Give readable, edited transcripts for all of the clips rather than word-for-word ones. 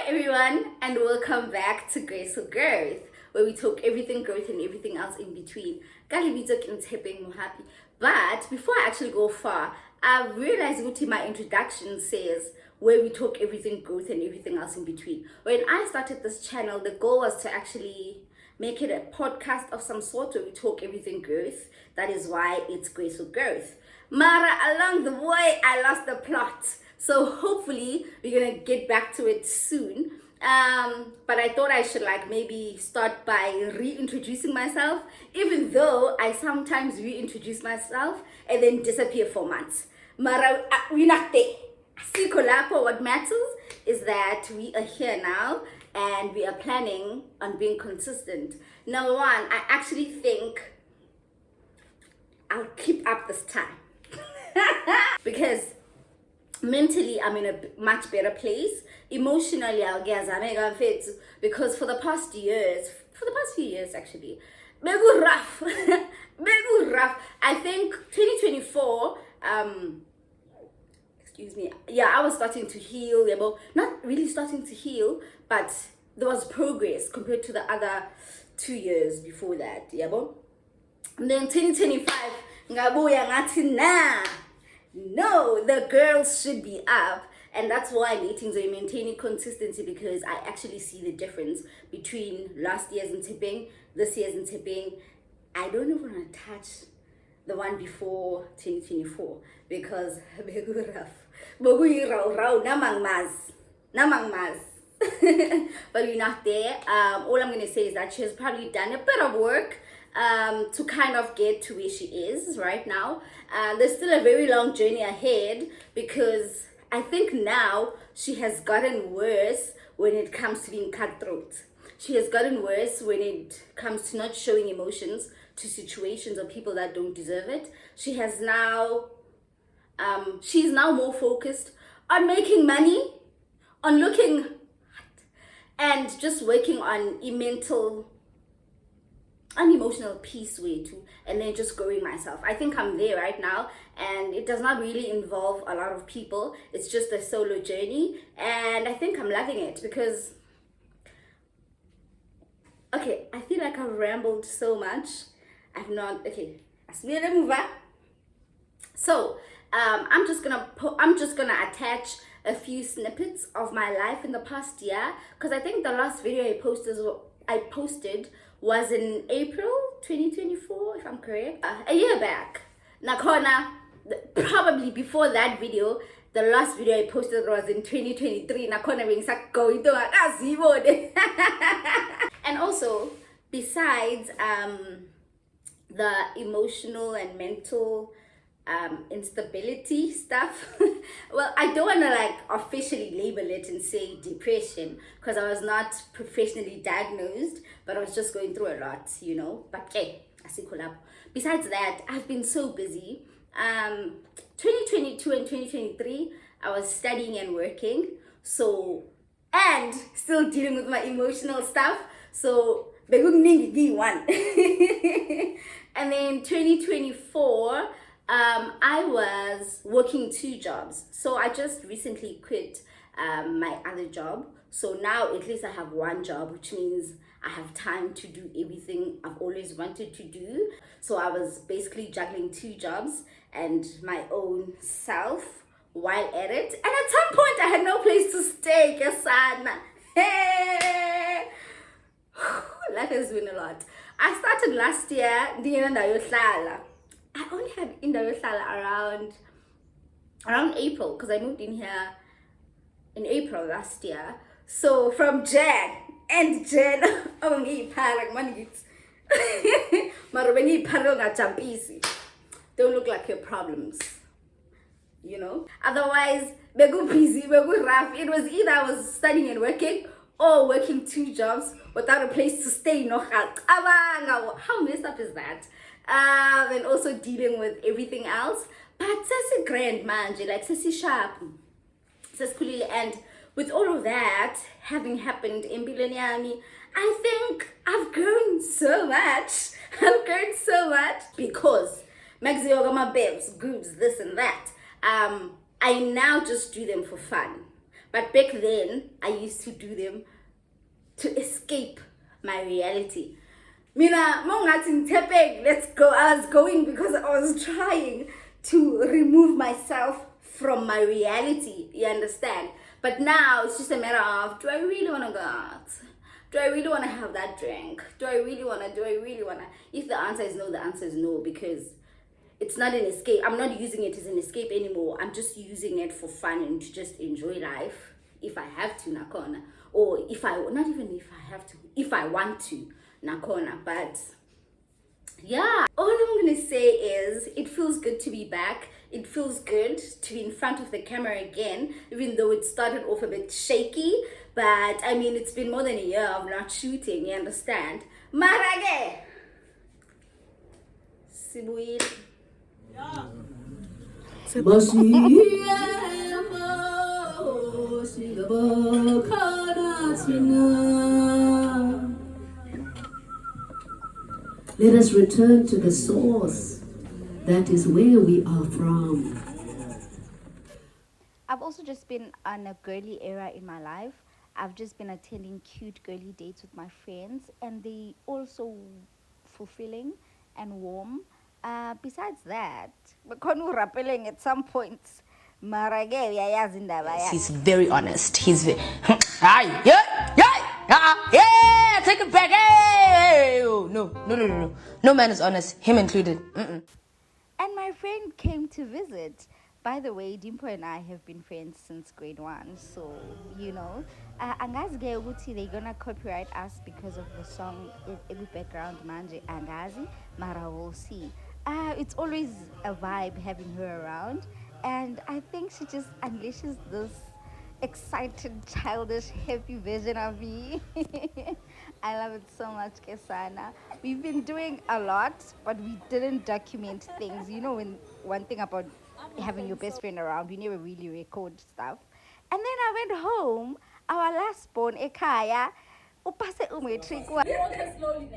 everyone, and welcome back to Graceful Growth, where we talk everything growth and everything else in between. But before I actually go far, I've realized what my introduction says, where we talk everything growth and everything else in between. When I started this channel, the goal was to actually make it a podcast of some sort where we talk everything growth. That is why it's Graceful Growth. Mara, along the way, I lost the plot. So hopefully we're gonna get back to it soon. But I thought I should maybe start by reintroducing myself, even though I sometimes reintroduce myself and then disappear for months. Mara, we're not there. What matters is that we are here now and we are planning on being consistent. Number one, I actually think I'll keep up this time because mentally I'm in a much better place. Emotionally I'll get fit because for the past few years actually, begu rough. Begu rough. I think 2024 I was starting to heal, not really starting to heal, but there was progress compared to the other 2 years before that, And then 2025, ngabuya ngathi nah. No, the girls should be up, and that's why meetings are maintaining consistency, because I actually see the difference between last year's and tipping, this year's and tipping. I don't even want to touch the one before 2024 because namang but we're not there. All I'm gonna say is that she has probably done a bit of work to kind of get to where she is right now. There's still a very long journey ahead, because I think now she has gotten worse when it comes to being cutthroat. She has gotten worse when it comes to not showing emotions to situations or people that don't deserve it. She has now, she's now more focused on making money, on looking, and just working on emotional peace way too, and then just growing myself. I think I'm there right now, and it does not really involve a lot of people. It's just a solo journey, and I think I'm loving it because, okay, I feel like I've rambled so much. I've not, okay, so I'm just gonna attach a few snippets of my life in the past year, because I think the last video I posted was in April 2024, if I'm correct, a year back. Nakona, probably before that video, the last video I posted was in 2023. Nakona being going to and also, besides the emotional and mental instability stuff, well, I don't want to officially label it and say depression, because I was not professionally diagnosed, but I was just going through a lot, but hey, besides that, I've been so busy. 2022 and 2023 I was studying and working, and still dealing with my emotional stuff, so one. And then 2024 I was working 2 jobs. So I just recently quit my other job. So now at least I have 1 job, which means I have time to do everything I've always wanted to do. So I was basically juggling 2 jobs and my own self while at it. And at some point I had no place to stay. Hey! Life has been a lot. I started last year, I only had indoor around April, because I moved in here in April last year. So from Jan, don't look like your problems, Otherwise, begu busy, begu rough. It was either I was studying and working, or working 2 jobs without a place to stay. No, how messed up is that? And also dealing with everything else. But that's a grand manje, sasi sharp, and with all of that having happened in Biloniani, I think I've grown so much. Because Maxioga babes, groups, this and that. I now just do them for fun. But back then, I used to do them to escape my reality. Mina, let's go. I was going because I was trying to remove myself from my reality. You understand? But now it's just a matter of, do I really want to go out? Do I really want to have that drink? Do I really want to? If the answer is no, the answer is no, because it's not an escape. I'm not using it as an escape anymore. I'm just using it for fun and to just enjoy life. If I have to, nakona. Or if I, not even if I have to, if I want to, nakona. But yeah, all I'm gonna say is it feels good to be back. It feels good to be in front of the camera again, even though it started off a bit shaky. But I mean, it's been more than a year of not shooting, you understand? Marage! Sibuil. Let us return to the source. That is where we are from. I've also just been on a girly era in my life. I've just been attending cute girly dates with my friends, and they also fulfilling and warm. Besides that, bekhona rappelling at some points. Mara-ke uyayazi indaba yakhe. He's very honest. He's very. Yeah, take it back. Hey, no. No man is honest, him included. Mm-mm. And my friend came to visit. By the way, Dimpo and I have been friends since grade 1, so you know. Angazi ukuthi they're gonna copyright us because of the song every background manje angazi, mara we'll see. It's always a vibe having her around, and I think she just unleashes this excited, childish, happy version of me. I love it so much, Kesana. We've been doing a lot, but we didn't document things. You know, when one thing about having your best friend around, we never really record stuff. And then I went home, our last born, Ekaya, upase umetric. You are still in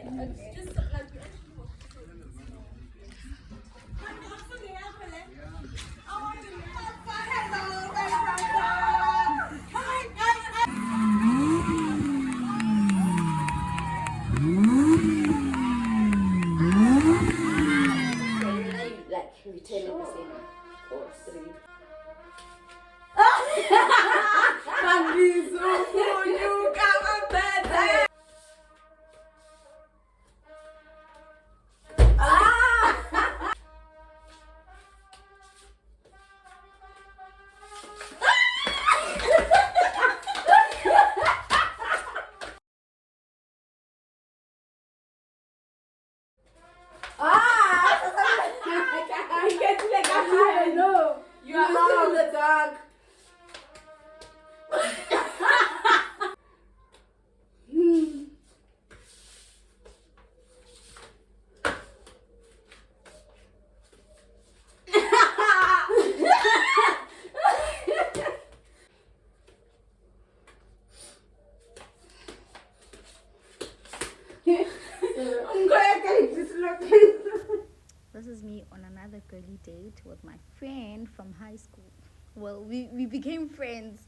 the dark. This is me on another girly date with my friend from high school. Well, we became friends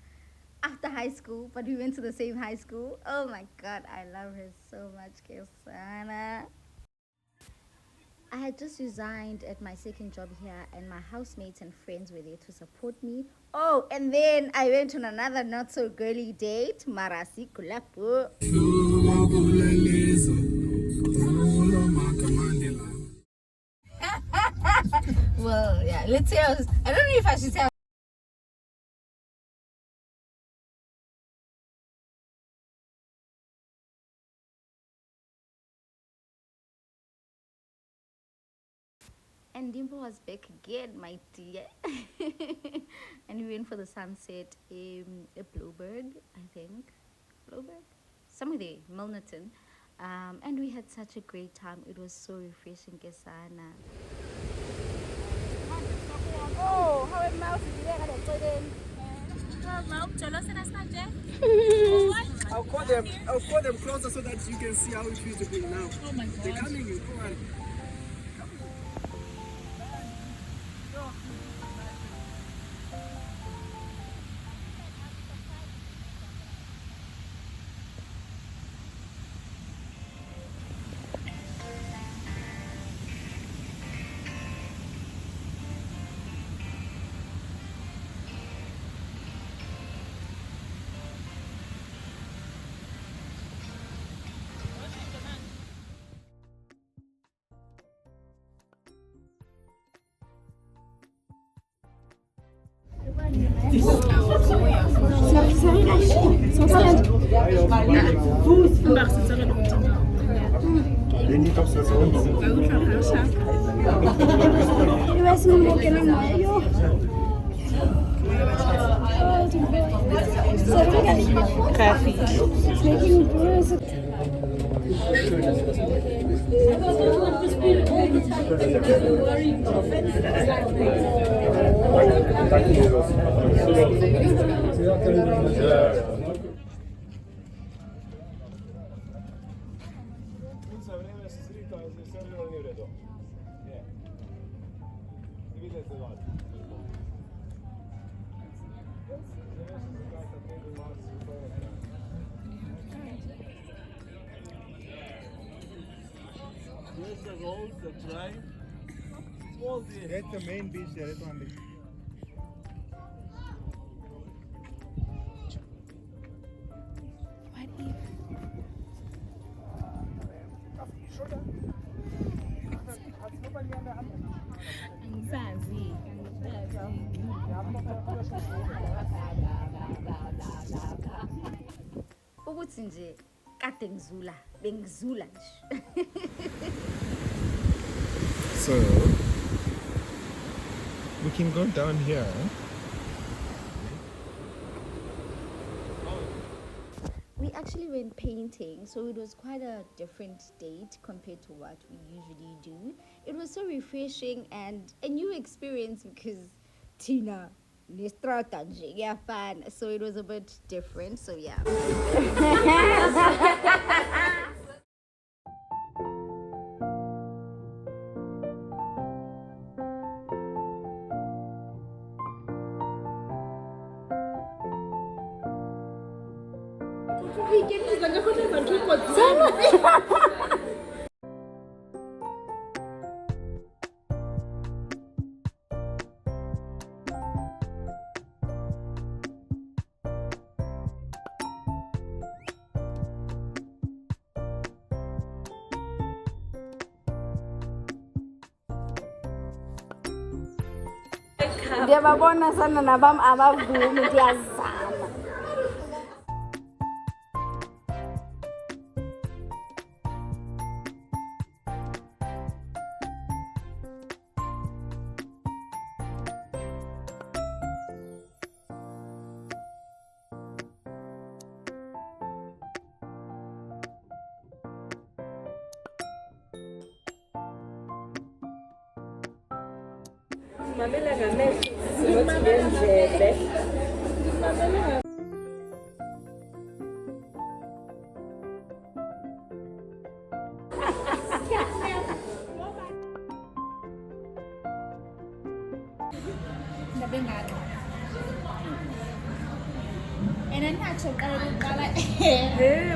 after high school, but we went to the same high school. Oh my god, I love her so much, Kesana. I had just resigned at my second job here, and my housemates and friends were there to support me. Oh, and then I went on another not so girly date, Marasi Kulapu. Well, yeah, let's say I don't know if I should say. And Dimple was back again, my dear. And we went for the sunset in a Bluebird, I think. Bluebird? Somewhere there, Milnerton. And we had such a great time. It was so refreshing, Kesana. Oh, how am I I'll call them closer so that you can see how it feels to be now. Oh my god. They're coming in. Come on. Duffy. That's the main beach there, that's one beach. ukuthi nje kade ngizula bengizula nje. So, we can go down here. We actually went painting, so it was quite a different date compared to what we usually do. It was so refreshing and a new experience because Tina Nestrata nje kuyafana, so it was a bit different, so yeah. Ndiyababona sana nabam abavumi ndiyazama.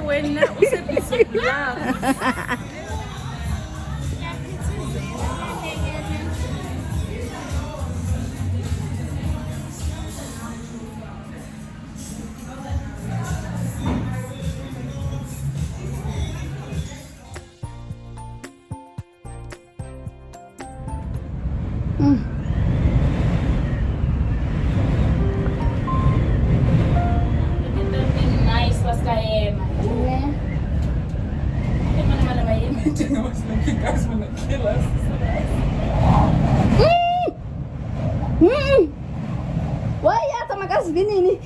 Wena usebizela. Nice, was kaya You guys wanna kill us? Why yata magkasvinini?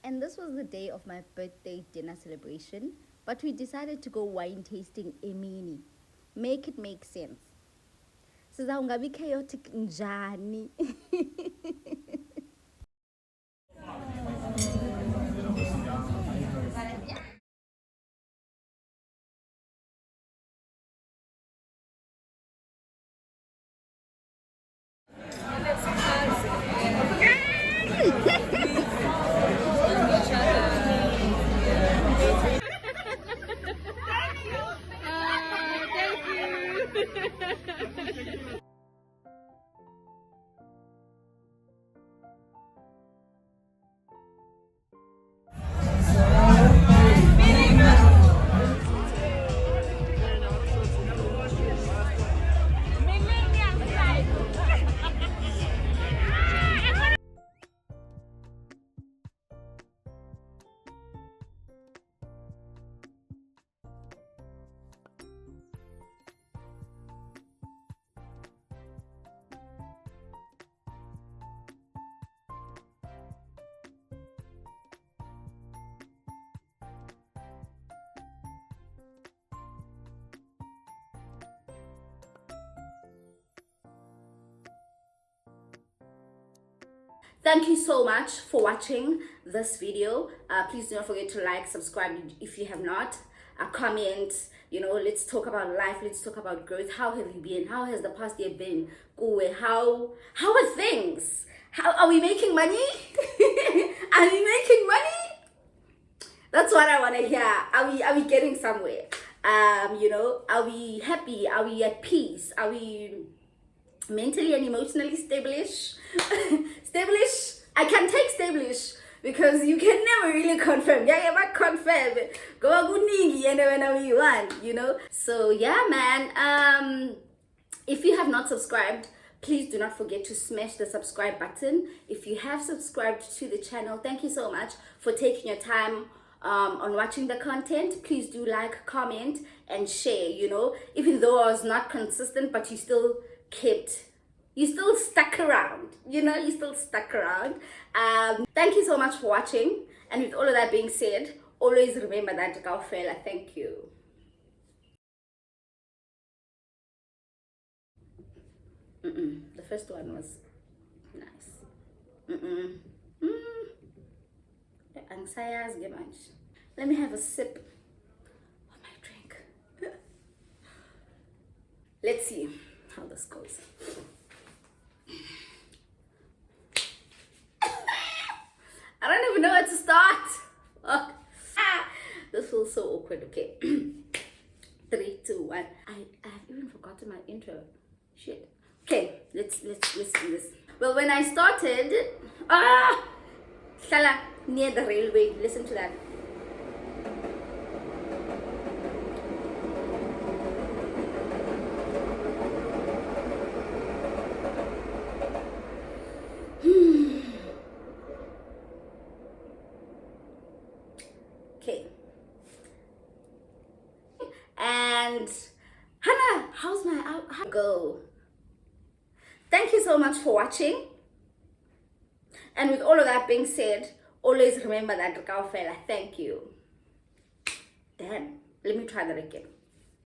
And this was the day of my birthday dinner celebration, but we decided to go wine tasting emini. Make it make sense. Sizawungabi chaotic njani. Thank you so much for watching this video. Please do not forget to like, subscribe if you have not. Comment, you know, let's talk about life, let's talk about growth. How have you been? How has the past year been? How are things? How are we making money? Are we making money? That's what I want to hear. Are we getting somewhere? You know, are we happy? Are we at peace? Are we mentally and emotionally stable-ish? Stable-ish? I can take stable-ish because you can never really confirm. Yeah, but confirm. Go kuningi and whenever you want, you know. So yeah, man. If you have not subscribed, please do not forget to smash the subscribe button. If you have subscribed to the channel, thank you so much for taking your time on watching the content. Please do like, comment, and share. You know, even though I was not consistent, but you still stuck around, you know, you still stuck around. Thank you so much for watching, and with all of that being said, always remember that Kaufela. Thank you. The first one was nice. Let me have a sip of my drink. Let's see how this goes. I don't even know where to start. Oh. This feels so awkward. Okay. 3, 2, 1. I have even forgotten my intro. Shit. Okay, let's do this. Well, when I started, Shala near the railway. Listen to that. Okay. And Hannah, how's my go? Thank you so much for watching. And with all of that being said, always remember that Kaufela. Thank you. Damn. Let me try that again.